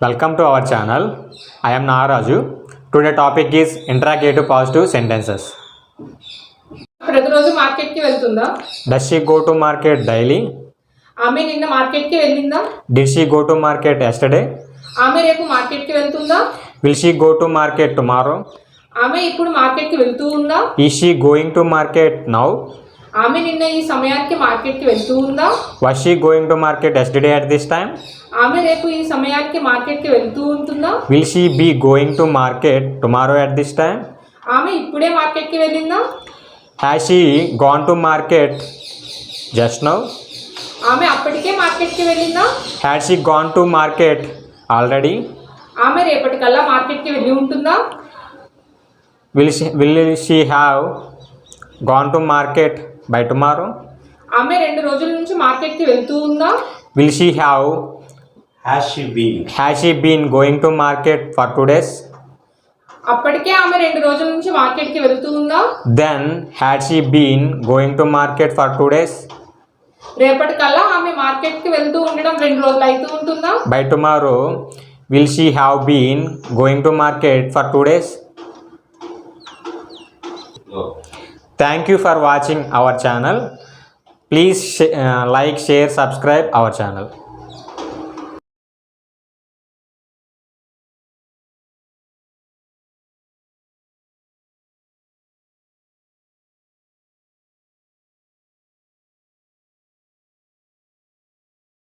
Welcome to our channel. I am Nagaraju. Today topic is interrogative positive sentences. ప్రతిరోజు market కి వెళ్తుందా? Does she go to market daily? ఆమె నిన్న market కి వెళ్ళిందా? Did she go to market yesterday? ఆమె రేపు మార్కెట్ కి వెళ్తుందా? Will she go to market tomorrow? ఆమె ఇప్పుడు మార్కెట్ కి వెళ్తూ ఉందా? Is she going to market now? ఆమె నిన్న ఈ సమయానికి మార్కెట్ కి వెళ్తూ ఉందా? Was she going to market yesterday at this time? ఆమె రేపు ఈ సమయానికి మార్కెట్ కి వెళ్తూ ఉంటుందా? Will she be going to market tomorrow at this time? ఆమె ఇప్పుడే మార్కెట్ కి వెళ్ళిందా? Has she gone to market just now? ఆమె అప్పటికే మార్కెట్ కి వెళ్ళిందా? Had she gone to market already? ఆమె రేపటికల్లా మార్కెట్ కి వెళ్ళి ఉంటుందా? Will she have gone to market by tomorrow? ఆమె 2 రోజుల నుంచి మార్కెట్ కి వెళ్తూ ఉందా? Will she have Has she been going to market for 2 days? అప్పటికే ఆమె 2 రోజుల నుంచి మార్కెట్ కి వెళ్తూ ఉందా? Then had she been going to market for 2 days? రేపటికల్లా ఆమె మార్కెట్ కి వెళ్తూ ఉండడం 2 రోజులు అవుతూ ఉంటుందా? By tomorrow, will she have been going to market for 2 days? No. Thank you for watching our channel. Please like, share, subscribe our channel.